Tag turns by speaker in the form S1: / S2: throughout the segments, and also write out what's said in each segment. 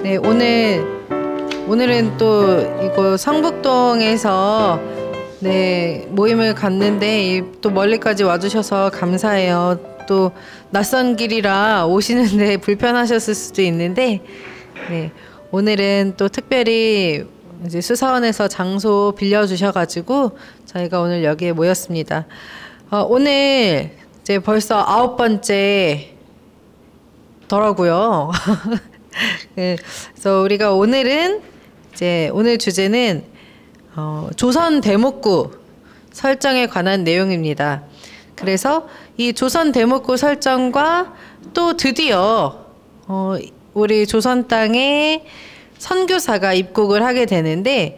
S1: 네, 오늘은 또 이거 성북동에서 네, 모임을 갖는데 또 멀리까지 와주셔서 감사해요. 또 낯선 길이라 오시는데 불편하셨을 수도 있는데 네, 오늘은 또 특별히 이제 수사원에서 장소 빌려주셔가지고 저희가 오늘 여기에 모였습니다. 오늘 이제 벌써 9번째 더라고요. 그래서 우리가 오늘 주제는 조선 대목구 설정에 관한 내용입니다. 그래서 이 조선 대목구 설정과 또 드디어 우리 조선 땅에 선교사가 입국을 하게 되는데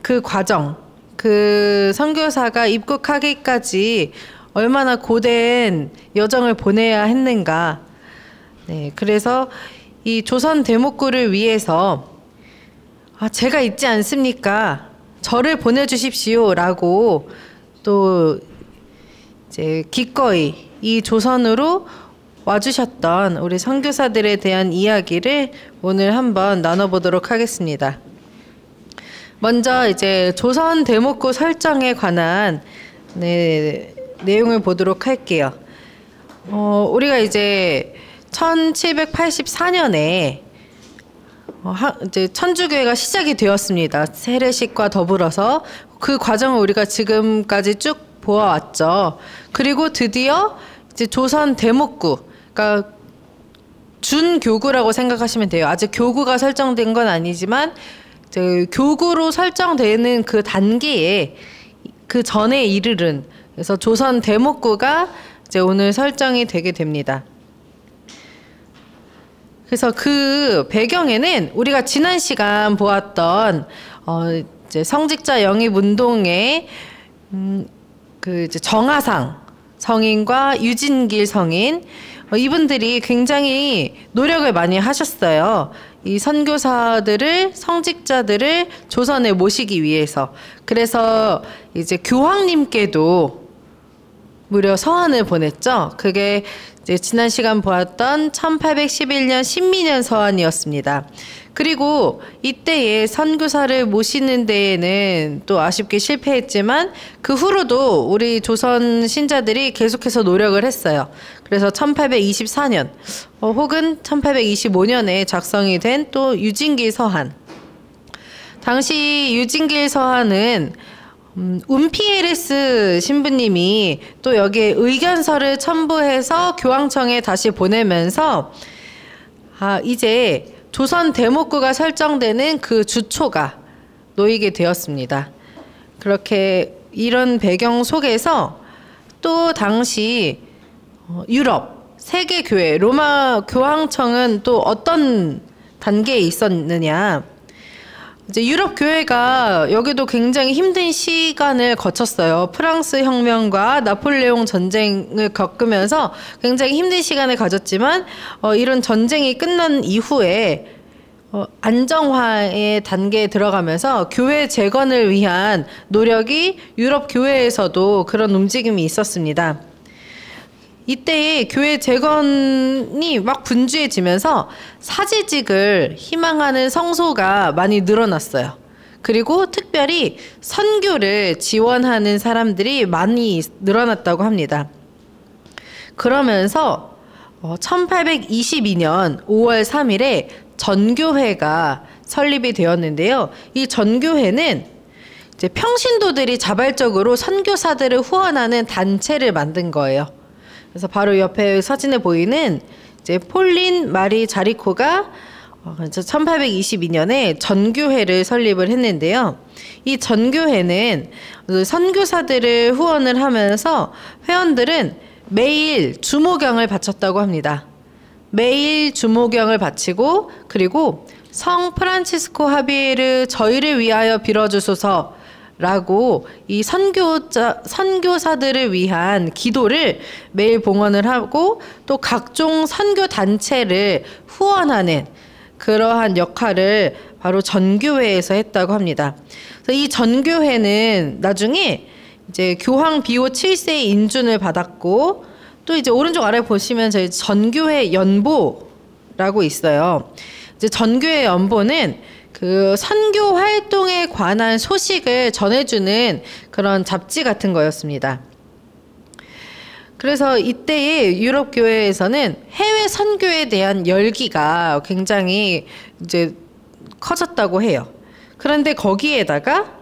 S1: 그 과정, 그 선교사가 입국하기까지 얼마나 고된 여정을 보내야 했는가. 네, 그래서 이 조선 대목구를 위해서 제가 있지 않습니까? 저를 보내주십시오라고 또 이제 기꺼이 이 조선으로 와주셨던 우리 선교사들에 대한 이야기를 오늘 한번 나눠보도록 하겠습니다. 먼저 이제 조선 대목구 설정에 관한 내용을 보도록 할게요. 우리가 이제 1784년에 이제 천주교회가 시작이 되었습니다. 세례식과 더불어서 그 과정을 우리가 지금까지 쭉 보아왔죠. 그리고 드디어 이제 조선 대목구, 그러니까 준교구라고 생각하시면 돼요. 아직 교구가 설정된 건 아니지만 교구로 설정되는 그 단계에 그 전에 이르른, 그래서 조선 대목구가 이제 오늘 설정이 되게 됩니다. 그래서 그 배경에는 우리가 지난 시간 보았던 이제 성직자 영입 운동의 그 이제 정하상 성인과 유진길 성인 이분들이 굉장히 노력을 많이 하셨어요. 이 선교사들을, 성직자들을 조선에 모시기 위해서. 그래서 이제 교황님께도 무려 서한을 보냈죠. 그게 이제 지난 시간 보았던 1811년 신민년 서한이었습니다. 그리고 이때에 선교사를 모시는 데에는 또 아쉽게 실패했지만 그 후로도 우리 조선 신자들이 계속해서 노력을 했어요. 그래서 1824년 혹은 1825년에 작성이 된 또 유진길 서한. 당시 유진길 서한은 움피에르스 신부님이 또 여기에 의견서를 첨부해서 교황청에 다시 보내면서 이제 조선 대목구가 설정되는 그 주초가 놓이게 되었습니다. 그렇게 이런 배경 속에서 또 당시 유럽 세계교회 로마 교황청은 또 어떤 단계에 있었느냐. 이제 유럽 교회가 여기도 굉장히 힘든 시간을 거쳤어요. 프랑스 혁명과 나폴레옹 전쟁을 겪으면서 굉장히 힘든 시간을 가졌지만 이런 전쟁이 끝난 이후에 안정화의 단계에 들어가면서 교회 재건을 위한 노력이 유럽 교회에서도 그런 움직임이 있었습니다. 이때에 교회 재건이 막 분주해지면서 사제직을 희망하는 성소가 많이 늘어났어요. 그리고 특별히 선교를 지원하는 사람들이 많이 늘어났다고 합니다. 그러면서 1822년 5월 3일에 전교회가 설립이 되었는데요. 이 전교회는 이제 평신도들이 자발적으로 선교사들을 후원하는 단체를 만든 거예요. 그래서 바로 옆에 사진에 보이는 이제 폴린 마리 자리코가 1822년에 전교회를 설립을 했는데요. 이 전교회는 선교사들을 후원을 하면서 회원들은 매일 주모경을 바쳤다고 합니다. 매일 주모경을 바치고 그리고 성 프란치스코 하비에르 저희를 위하여 빌어주소서 라고 이 선교사들을 위한 기도를 매일 봉헌을 하고 또 각종 선교 단체를 후원하는 그러한 역할을 바로 전교회에서 했다고 합니다. 그래서 이 전교회는 나중에 이제 교황 비오 7세의 인준을 받았고 또 이제 오른쪽 아래 보시면 저희 전교회 연보라고 있어요. 이제 전교회 연보는 그 선교 활동에 관한 소식을 전해주는 그런 잡지 같은 거였습니다. 그래서 이때의 유럽 교회에서는 해외 선교에 대한 열기가 굉장히 이제 커졌다고 해요. 그런데 거기에다가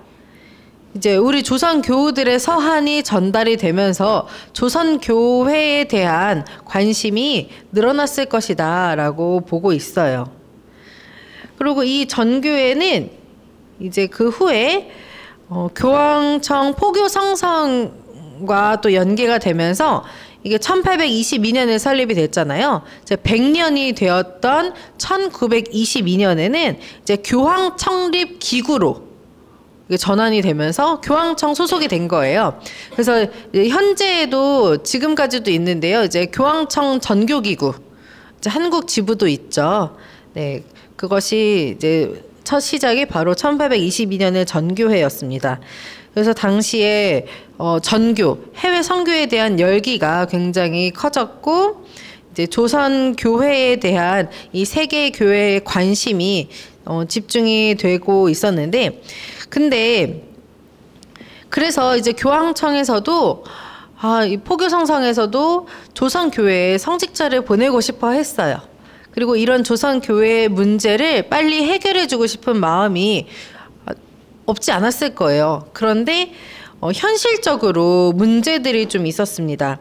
S1: 이제 우리 조선 교우들의 서한이 전달이 되면서 조선 교회에 대한 관심이 늘어났을 것이다라고 보고 있어요. 그리고 이 전교회는 이제 그 후에 교황청 포교 성성과 또 연계가 되면서 이게 1822년에 설립이 됐잖아요. 이제 100년이 되었던 1922년에는 이제 교황 창립 기구로 이게 전환이 되면서 교황청 소속이 된 거예요. 그래서 현재도 지금까지도 있는데요. 이제 교황청 전교기구, 이제 한국 지부도 있죠. 네, 그것이 이제 첫 시작이 바로 1822년의 전교회였습니다. 그래서 당시에 전교, 해외 선교에 대한 열기가 굉장히 커졌고, 이제 조선 교회에 대한 이 세계 교회의 관심이 집중이 되고 있었는데, 근데 그래서 이제 교황청에서도 이 포교성성에서도 조선 교회에 성직자를 보내고 싶어 했어요. 그리고 이런 조선 교회의 문제를 빨리 해결해주고 싶은 마음이 없지 않았을 거예요. 그런데 현실적으로 문제들이 좀 있었습니다.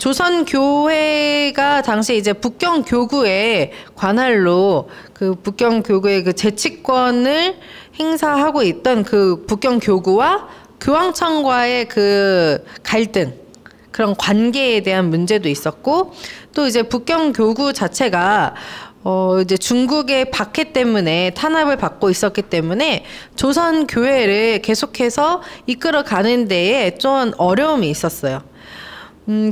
S1: 조선 교회가 당시 이제 북경 교구의 관할로 그 북경 교구의 그 재치권을 행사하고 있던 그 북경 교구와 교황청과의 그 갈등, 그런 관계에 대한 문제도 있었고, 또 이제 북경 교구 자체가 이제 중국의 박해 때문에 탄압을 받고 있었기 때문에 조선 교회를 계속해서 이끌어 가는 데에 좀 어려움이 있었어요.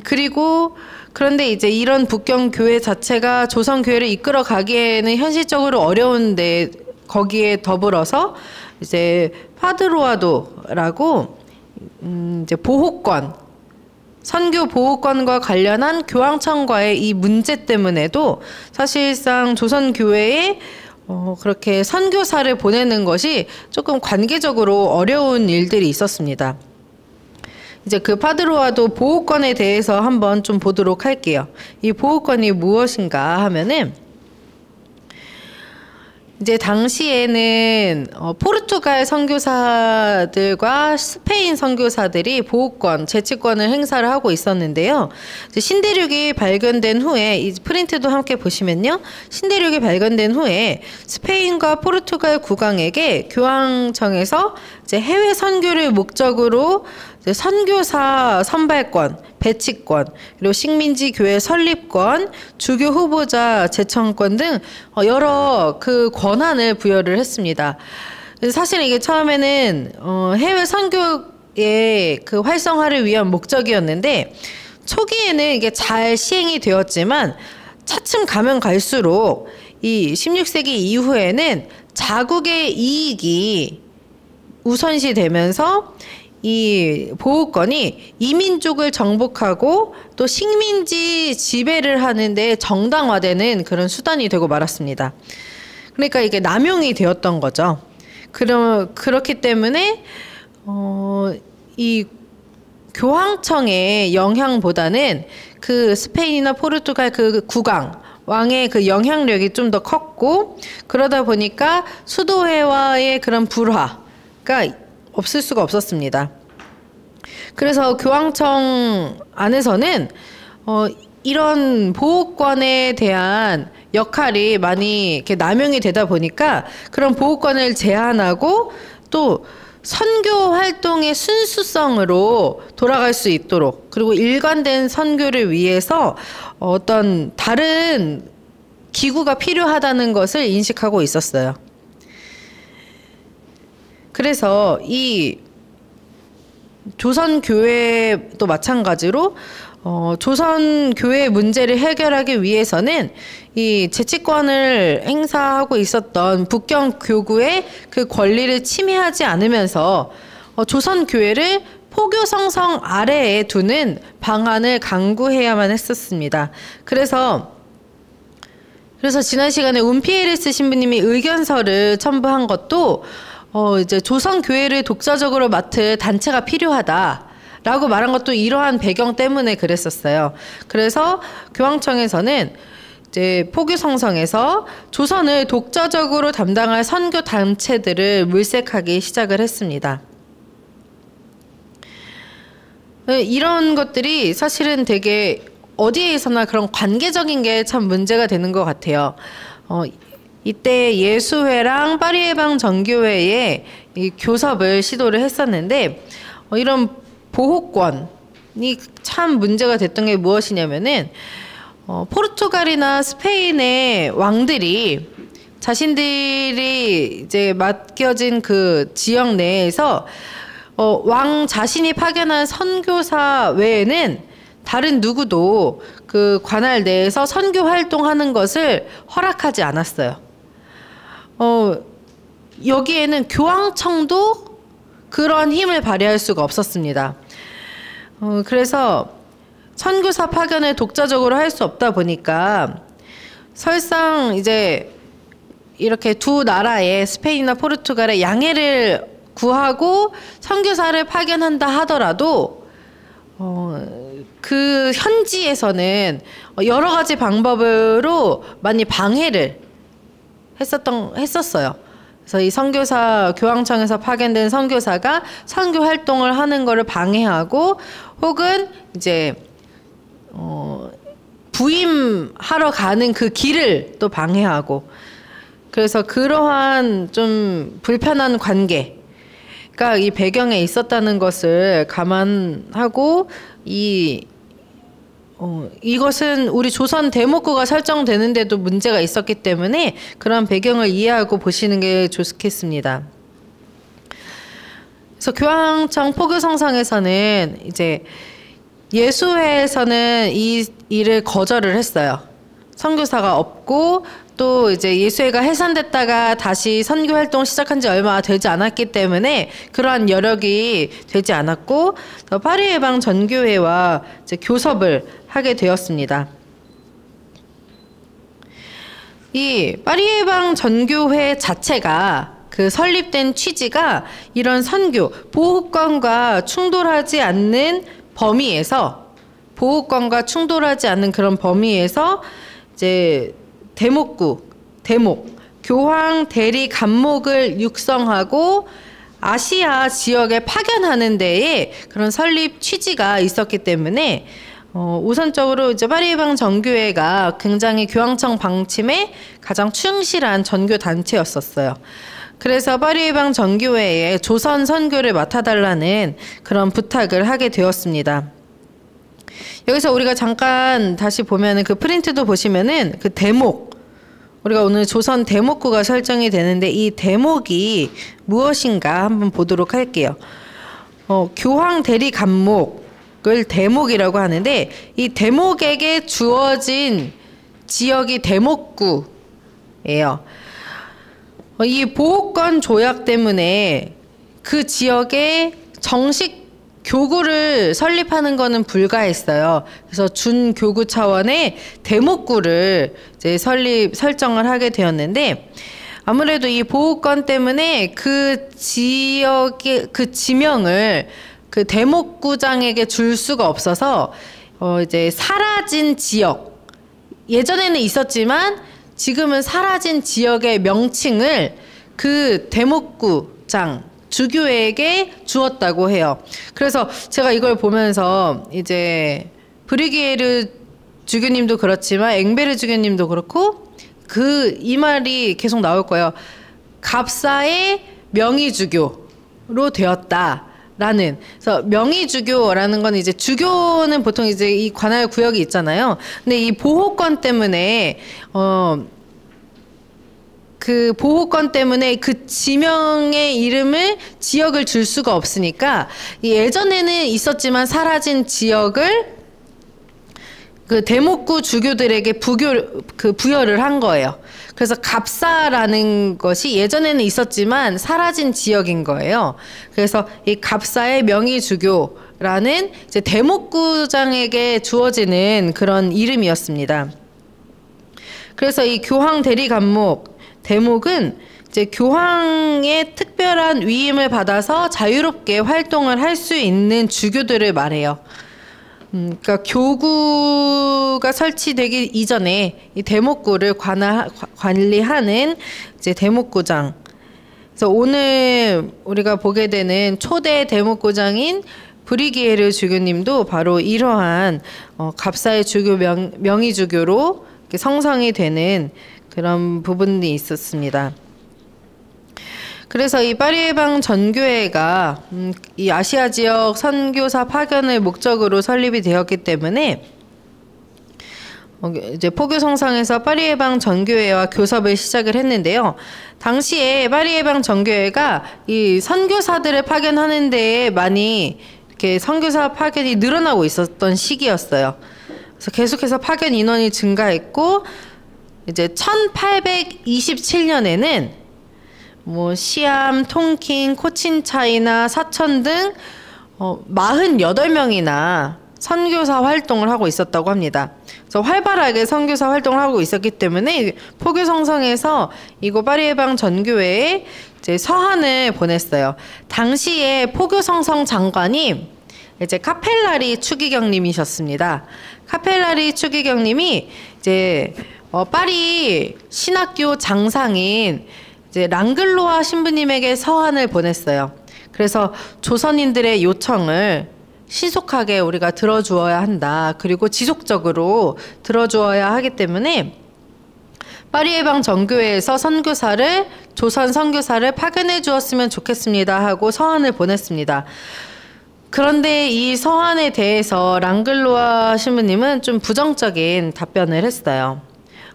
S1: 그리고 그런데 이제 이런 북경 교회 자체가 조선 교회를 이끌어 가기에는 현실적으로 어려운데, 거기에 더불어서 이제 파드로아도라고 이제 보호권, 선교 보호권과 관련한 교황청과의 이 문제 때문에도 사실상 조선 교회에 그렇게 선교사를 보내는 것이 조금 관계적으로 어려운 일들이 있었습니다. 이제 그 파드로아도 보호권에 대해서 한번 좀 보도록 할게요. 이 보호권이 무엇인가 하면은, 이제 당시에는 포르투갈 선교사들과 스페인 선교사들이 보호권, 재치권을 행사를 하고 있었는데요. 이제 신대륙이 발견된 후에, 이 프린트도 함께 보시면요, 신대륙이 발견된 후에 스페인과 포르투갈 국왕에게 교황청에서 이제 해외 선교를 목적으로 이제 선교사 선발권, 배치권, 그리고 식민지 교회 설립권, 주교 후보자 제청권 등 여러 그 권한을 부여를 했습니다. 사실 이게 처음에는 해외 선교의 그 활성화를 위한 목적이었는데, 초기에는 이게 잘 시행이 되었지만 차츰 가면 갈수록 이 16세기 이후에는 자국의 이익이 우선시 되면서 이 보호권이 이민족을 정복하고 또 식민지 지배를 하는데 정당화되는 그런 수단이 되고 말았습니다. 그러니까 이게 남용이 되었던 거죠. 그렇기 때문에 이 교황청의 영향보다는 그 스페인이나 포르투갈 그 국왕, 왕의 그 영향력이 좀 더 컸고, 그러다 보니까 수도회와의 그런 불화가 없을 수가 없었습니다. 그래서 교황청 안에서는 이런 보호권에 대한 역할이 많이 이렇게 남용이 되다 보니까 그런 보호권을 제한하고, 또 선교 활동의 순수성으로 돌아갈 수 있도록, 그리고 일관된 선교를 위해서 어떤 다른 기구가 필요하다는 것을 인식하고 있었어요. 그래서 이 조선교회도 마찬가지로 조선교회 문제를 해결하기 위해서는 이 재치권을 행사하고 있었던 북경 교구의 그 권리를 침해하지 않으면서 조선교회를 포교 성성 아래에 두는 방안을 강구해야만 했었습니다. 그래서 그래서 지난 시간에 운피에리스 신부님이 의견서를 첨부한 것도 이제 조선 교회를 독자적으로 맡을 단체가 필요하다라고 말한 것도 이러한 배경 때문에 그랬었어요. 그래서 교황청에서는 이제 포교성성에서 조선을 독자적으로 담당할 선교 단체들을 물색하기 시작을 했습니다. 이런 것들이 사실은 되게 어디에서나 그런 관계적인 게 참 문제가 되는 것 같아요. 이때 예수회랑 파리예방 전교회에 이 교섭을 시도를 했었는데 이런 보호권이 참 문제가 됐던 게 무엇이냐면은 포르투갈이나 스페인의 왕들이 자신들이 이제 맡겨진 그 지역 내에서 왕 자신이 파견한 선교사 외에는 다른 누구도 그 관할 내에서 선교 활동하는 것을 허락하지 않았어요. 여기에는 교황청도 그런 힘을 발휘할 수가 없었습니다. 그래서 선교사 파견을 독자적으로 할 수 없다 보니까 설상 이제 이렇게 두 나라의 스페인이나 포르투갈의 양해를 구하고 선교사를 파견한다 하더라도 그 현지에서는 여러 가지 방법으로 많이 방해를 했었어요. 그래서 이 선교사 교황청에서 파견된 선교사가 선교 활동을 하는 것을 방해하고 혹은 이제 부임하러 가는 그 길을 또 방해하고 그래서 그러한 좀 불편한 관계가 이 배경에 있었다는 것을 감안하고 이것은 우리 조선 대목구가 설정되는데도 문제가 있었기 때문에 그런 배경을 이해하고 보시는 게 좋겠습니다. 그래서 교황청 포교성상에서는 이제 예수회에서는 이 일을 거절을 했어요. 선교사가 없고 또 이제 예수회가 해산됐다가 다시 선교 활동 시작한 지 얼마 되지 않았기 때문에 그러한 여력이 되지 않았고 파리예방 전교회와 이제 교섭을 하게 되었습니다. 이 파리예방 전교회 자체가 그 설립된 취지가 이런 선교 보호권과 충돌하지 않는 범위에서 그런 범위에서 이제 대목 교황 대리 감목을 육성하고 아시아 지역에 파견하는 데에 그런 설립 취지가 있었기 때문에 우선적으로 이제 파리예방 전교회가 굉장히 교황청 방침에 가장 충실한 전교 단체였었어요. 그래서 파리예방 전교회에 조선 선교를 맡아달라는 그런 부탁을 하게 되었습니다. 여기서 우리가 잠깐 다시 보면은 그 프린트도 보시면은 그 대목, 우리가 오늘 조선 대목구가 설정이 되는데 이 대목이 무엇인가 한번 보도록 할게요. 교황 대리 감목을 대목이라고 하는데 이 대목에게 주어진 지역이 대목구예요. 이 보호권 조약 때문에 그 지역에 정식 교구를 설립하는 것은 불가했어요. 그래서 준교구 차원의 대목구를 이제 설정을 하게 되었는데 아무래도 이 보호권 때문에 그 지역의 그 지명을 그 대목구장에게 줄 수가 없어서 이제 사라진 지역, 예전에는 있었지만 지금은 사라진 지역의 명칭을 그 대목구장 주교에게 주었다고 해요. 그래서 제가 이걸 보면서 이제 브리기에르 주교님도 그렇지만 앵베르 주교님도 그렇고 이 말이 계속 나올 거예요. 갑사의 명의주교로 되었다라는. 그래서 명의주교라는 건 이제 주교는 보통 이제 이 관할 구역이 있잖아요. 근데 이 보호권 때문에 그 보호권 때문에 그 지명의 이름을 지역을 줄 수가 없으니까 예전에는 있었지만 사라진 지역을 그 대목구 주교들에게 부여를 한 거예요. 그래서 갑사라는 것이 예전에는 있었지만 사라진 지역인 거예요. 그래서 이 갑사의 명의주교라는 이제 대목구장에게 주어지는 그런 이름이었습니다. 그래서 이 교황 대리 감목 대목은 이제 교황의 특별한 위임을 받아서 자유롭게 활동을 할 수 있는 주교들을 말해요. 그러니까 교구가 설치되기 이전에 이 대목구를 관리하는 이제 대목구장. 그래서 오늘 우리가 보게 되는 초대 대목구장인 브리기에르 주교님도 바로 이러한 갑사의 주교 명의 주교로 성성이 되는 그런 부분이 있었습니다. 그래서 이 파리예방 전교회가 이 아시아 지역 선교사 파견을 목적으로 설립이 되었기 때문에 이제 포교 성상에서 파리예방 전교회와 교섭을 시작을 했는데요. 당시에 파리예방 전교회가 이 선교사들을 파견하는 데에 많이 이렇게 선교사 파견이 늘어나고 있었던 시기였어요. 그래서 계속해서 파견 인원이 증가했고 이제 1827년에는 뭐 시암, 통킹, 코친차이나 사천 등 48명이나 선교사 활동을 하고 있었다고 합니다. 그래서 활발하게 선교사 활동을 하고 있었기 때문에 포교 성성에서 이곳 파리예방 전교회에 이제 서한을 보냈어요. 당시에 포교 성성 장관이 이제 카펠라리 추기경님이셨습니다. 카펠라리 추기경님이 이제 파리 신학교 장상인 이제 랑글로아 신부님에게 서한을 보냈어요. 그래서 조선인들의 요청을 신속하게 우리가 들어주어야 한다. 그리고 지속적으로 들어주어야 하기 때문에 파리예방 전교회에서 선교사를 조선 선교사를 파견해 주었으면 좋겠습니다 하고 서한을 보냈습니다. 그런데 이 서한에 대해서 랑글로아 신부님은 좀 부정적인 답변을 했어요.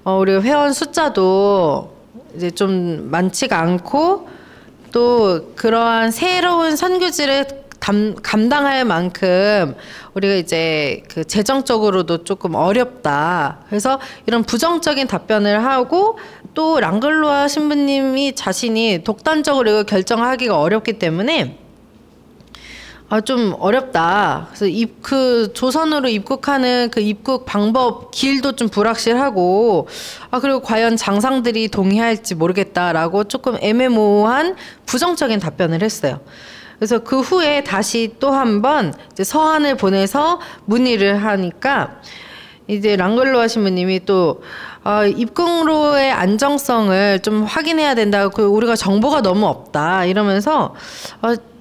S1: 우리 회원 숫자도 이제 좀 많지가 않고 또 그러한 새로운 선교지를 감당할 만큼 우리가 이제 그 재정적으로도 조금 어렵다. 그래서 이런 부정적인 답변을 하고 또 랑글로아 신부님이 자신이 독단적으로 이걸 결정하기가 어렵기 때문에 좀 어렵다. 그래서 그 조선으로 입국하는 그 입국 방법 길도 좀 불확실하고 그리고 과연 장상들이 동의할지 모르겠다라고 조금 애매모호한 부정적인 답변을 했어요. 그래서 그 후에 다시 또 한 번 서한을 보내서 문의를 하니까 이제 랑글로아 신부님이 또 입국로의 안정성을 좀 확인해야 된다고 우리가 정보가 너무 없다 이러면서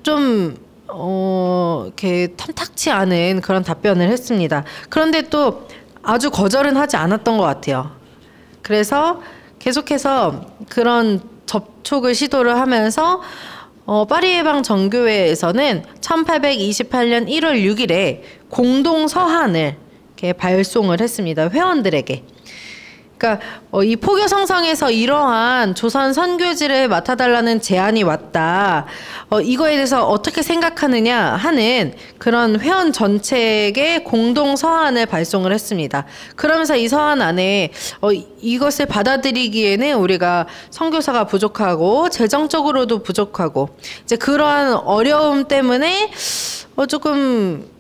S1: 좀 이렇게 탐탁치 않은 그런 답변을 했습니다. 그런데 또 아주 거절은 하지 않았던 것 같아요. 그래서 계속해서 그런 접촉을 시도를 하면서 파리예방 전교회에서는 1828년 1월 6일에 공동 서한을 이렇게 발송을 했습니다. 회원들에게. 그러니까 이 포교 성성에서 이러한 조선 선교지를 맡아달라는 제안이 왔다. 이거에 대해서 어떻게 생각하느냐 하는 그런 회원 전체에게 공동 서한을 발송을 했습니다. 그러면서 이 서한 안에 이것을 받아들이기에는 우리가 선교사가 부족하고 재정적으로도 부족하고 이제 그러한 어려움 때문에 조금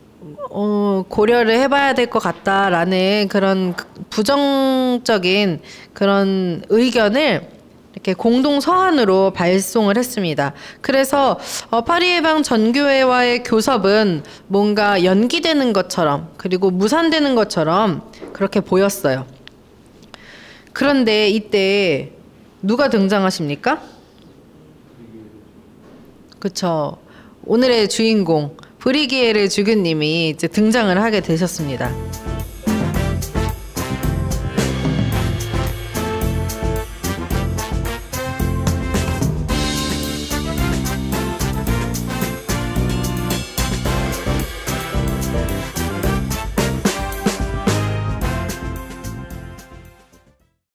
S1: 고려를 해봐야 될 것 같다라는 그런 부정적인 그런 의견을 이렇게 공동 서한으로 발송을 했습니다. 그래서 파리예방 전교회와의 교섭은 뭔가 연기되는 것처럼 그리고 무산되는 것처럼 그렇게 보였어요. 그런데 이때 누가 등장하십니까? 그쵸. 오늘의 주인공 브리기에르 주교님이 이제 등장을 하게 되셨습니다.